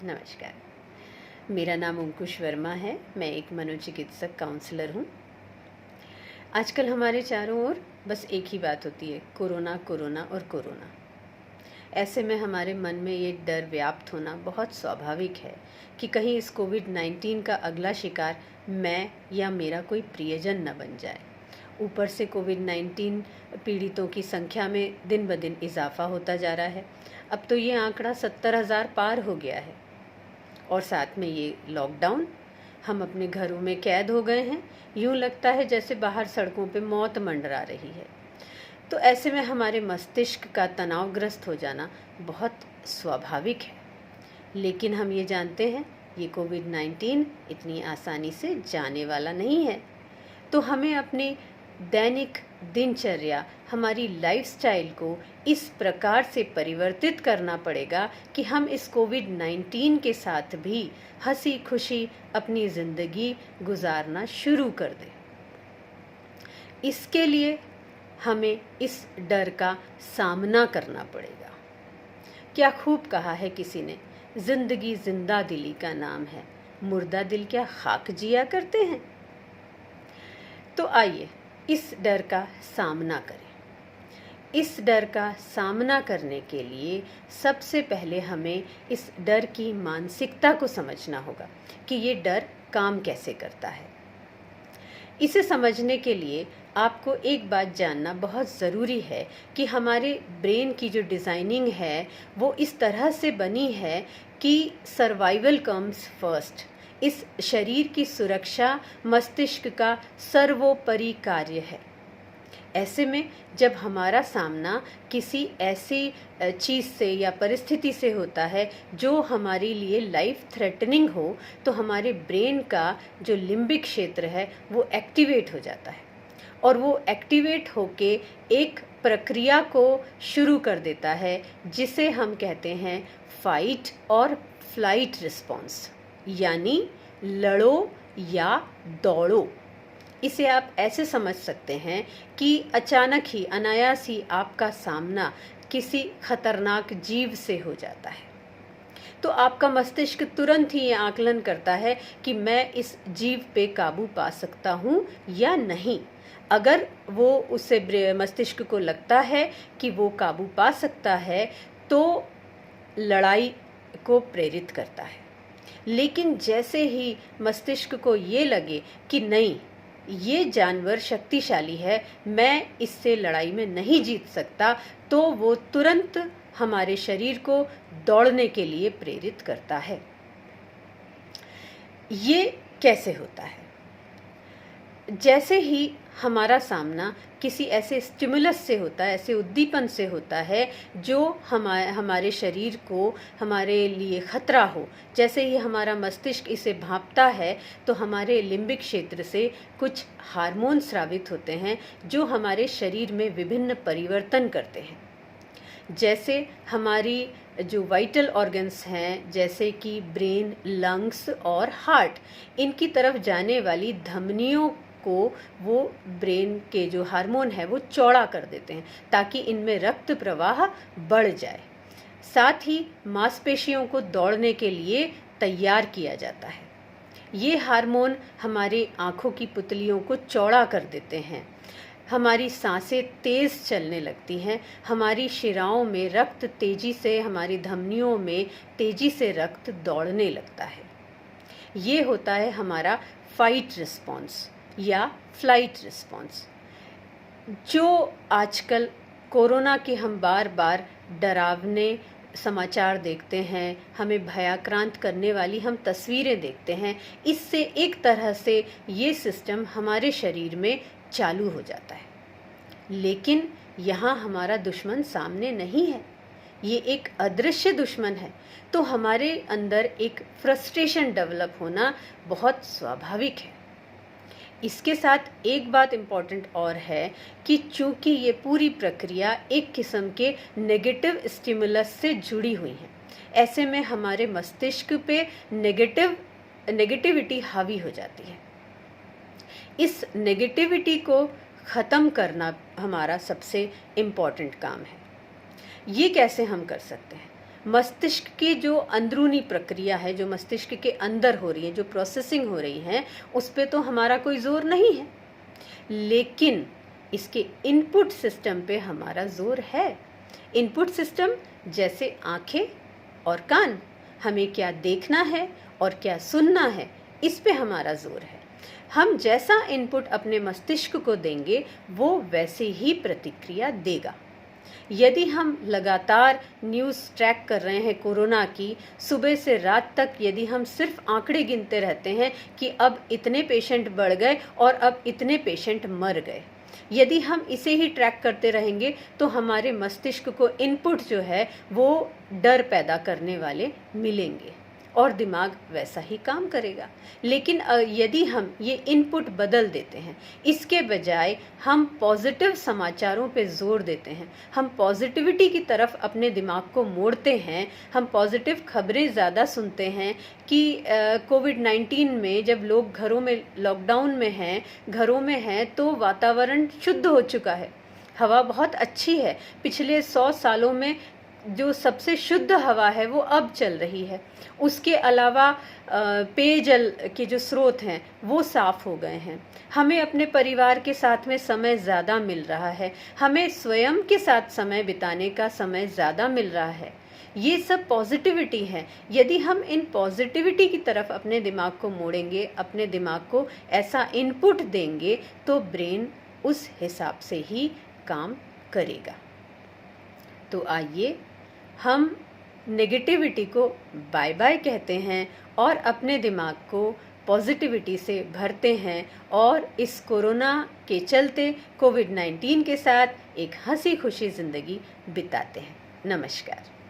नमस्कार। मेरा नाम अंकुश वर्मा है। मैं एक मनोचिकित्सक काउंसलर हूँ। आजकल हमारे चारों ओर बस एक ही बात होती है, कोरोना कोरोना और कोरोना। ऐसे में हमारे मन में ये डर व्याप्त होना बहुत स्वाभाविक है कि कहीं इस कोविड-19 का अगला शिकार मैं या मेरा कोई प्रियजन न बन जाए। ऊपर से कोविड-19 पीड़ितों की संख्या में दिन ब दिन इजाफा होता जा रहा है। अब तो ये आंकड़ा 70,000 पार हो गया है। और साथ में ये लॉकडाउन, हम अपने घरों में कैद हो गए हैं। यूँ लगता है जैसे बाहर सड़कों पे मौत मंडरा रही है। तो ऐसे में हमारे मस्तिष्क का तनावग्रस्त हो जाना बहुत स्वाभाविक है। लेकिन हम ये जानते हैं ये कोविड-19 इतनी आसानी से जाने वाला नहीं है। तो हमें अपनी दैनिक दिनचर्या, हमारी लाइफस्टाइल को इस प्रकार से परिवर्तित करना पड़ेगा कि हम इस कोविड-19 के साथ भी हंसी खुशी अपनी ज़िंदगी गुजारना शुरू कर दें। इसके लिए हमें इस डर का सामना करना पड़ेगा। क्या खूब कहा है किसी ने, जिंदगी जिंदा दिली का नाम है, मुर्दा दिल क्या खाक जिया करते हैं। तो आइए इस डर का सामना करें। इस डर का सामना करने के लिए सबसे पहले हमें इस डर की मानसिकता को समझना होगा कि ये डर काम कैसे करता है। इसे समझने के लिए आपको एक बात जानना बहुत ज़रूरी है कि हमारे ब्रेन की जो डिज़ाइनिंग है वो इस तरह से बनी है कि सर्वाइवल कम्स फर्स्ट। इस शरीर की सुरक्षा मस्तिष्क का सर्वोपरि कार्य है। ऐसे में जब हमारा सामना किसी ऐसी चीज़ से या परिस्थिति से होता है जो हमारे लिए लाइफ थ्रेटनिंग हो, तो हमारे ब्रेन का जो लिम्बिक क्षेत्र है वो एक्टिवेट हो जाता है और वो एक्टिवेट होके एक प्रक्रिया को शुरू कर देता है जिसे हम कहते हैं फाइट और फ्लाइट रिस्पॉन्स, यानी लड़ो या दौड़ो। इसे आप ऐसे समझ सकते हैं कि अचानक ही अनायास ही आपका सामना किसी खतरनाक जीव से हो जाता है, तो आपका मस्तिष्क तुरंत ही ये आकलन करता है कि मैं इस जीव पे काबू पा सकता हूँ या नहीं। अगर वो उससे मस्तिष्क को लगता है कि वो काबू पा सकता है तो लड़ाई को प्रेरित करता है। लेकिन जैसे ही मस्तिष्क को ये लगे कि नहीं, ये जानवर शक्तिशाली है, मैं इससे लड़ाई में नहीं जीत सकता, तो वो तुरंत हमारे शरीर को दौड़ने के लिए प्रेरित करता है। ये कैसे होता है? जैसे ही हमारा सामना किसी ऐसे स्टिमुलस से होता है, ऐसे उद्दीपन से होता है जो हमारे शरीर को हमारे लिए खतरा हो, जैसे ही हमारा मस्तिष्क इसे भांपता है तो हमारे लिम्बिक क्षेत्र से कुछ हार्मोन स्रावित होते हैं जो हमारे शरीर में विभिन्न परिवर्तन करते हैं। जैसे हमारी जो वाइटल ऑर्गन्स हैं, जैसे कि ब्रेन, लंग्स और हार्ट, इनकी तरफ जाने वाली धमनियों को वो ब्रेन के जो हार्मोन है वो चौड़ा कर देते हैं ताकि इनमें रक्त प्रवाह बढ़ जाए। साथ ही मांसपेशियों को दौड़ने के लिए तैयार किया जाता है। ये हार्मोन हमारी आँखों की पुतलियों को चौड़ा कर देते हैं। हमारी सांसें तेज़ चलने लगती हैं, हमारी शिराओं में रक्त तेज़ी से, हमारी धमनियों में तेज़ी से रक्त दौड़ने लगता है। ये होता है हमारा फाइट रिस्पॉन्स या फ्लाइट रिस्पॉन्स। जो आजकल कोरोना के हम बार बार डरावने समाचार देखते हैं, हमें भयाक्रांत करने वाली हम तस्वीरें देखते हैं, इससे एक तरह से ये सिस्टम हमारे शरीर में चालू हो जाता है। लेकिन यहाँ हमारा दुश्मन सामने नहीं है, ये एक अदृश्य दुश्मन है। तो हमारे अंदर एक फ्रस्ट्रेशन डेवलप होना बहुत स्वाभाविक है। इसके साथ एक बात इम्पॉर्टेंट और है कि चूंकि ये पूरी प्रक्रिया एक किस्म के नेगेटिव स्टिमुलस से जुड़ी हुई है, ऐसे में हमारे मस्तिष्क पे नेगेटिविटी हावी हो जाती है। इस नेगेटिविटी को ख़त्म करना हमारा सबसे इम्पॉर्टेंट काम है। ये कैसे हम कर सकते हैं? मस्तिष्क की जो अंदरूनी प्रक्रिया है, जो मस्तिष्क के अंदर हो रही है, जो प्रोसेसिंग हो रही है, उस पे तो हमारा कोई जोर नहीं है, लेकिन इसके इनपुट सिस्टम पे हमारा जोर है। इनपुट सिस्टम जैसे आंखें और कान, हमें क्या देखना है और क्या सुनना है, इस पे हमारा जोर है। हम जैसा इनपुट अपने मस्तिष्क को देंगे वो वैसे ही प्रतिक्रिया देगा। यदि हम लगातार न्यूज़ ट्रैक कर रहे हैं कोरोना की, सुबह से रात तक यदि हम सिर्फ आंकड़े गिनते रहते हैं कि अब इतने पेशेंट बढ़ गए और अब इतने पेशेंट मर गए, यदि हम इसे ही ट्रैक करते रहेंगे तो हमारे मस्तिष्क को इनपुट जो है वो डर पैदा करने वाले मिलेंगे और दिमाग वैसा ही काम करेगा। लेकिन यदि हम ये इनपुट बदल देते हैं, इसके बजाय हम पॉजिटिव समाचारों पे जोर देते हैं, हम पॉजिटिविटी की तरफ अपने दिमाग को मोड़ते हैं, हम पॉजिटिव खबरें ज़्यादा सुनते हैं कि कोविड-19 में जब लोग घरों में लॉकडाउन में हैं, घरों में हैं, तो वातावरण शुद्ध हो चुका है, हवा बहुत अच्छी है। पिछले 100 सालों में जो सबसे शुद्ध हवा है वो अब चल रही है। उसके अलावा पेयजल के जो स्रोत हैं वो साफ़ हो गए हैं। हमें अपने परिवार के साथ में समय ज़्यादा मिल रहा है, हमें स्वयं के साथ समय बिताने का समय ज़्यादा मिल रहा है। ये सब पॉजिटिविटी है। यदि हम इन पॉजिटिविटी की तरफ अपने दिमाग को मोड़ेंगे, अपने दिमाग को ऐसा इनपुट देंगे, तो ब्रेन उस हिसाब से ही काम करेगा। तो आइए हम नेगेटिविटी को बाय बाय कहते हैं और अपने दिमाग को पॉजिटिविटी से भरते हैं और इस कोरोना के चलते कोविड-19 के साथ एक हंसी खुशी ज़िंदगी बिताते हैं। नमस्कार।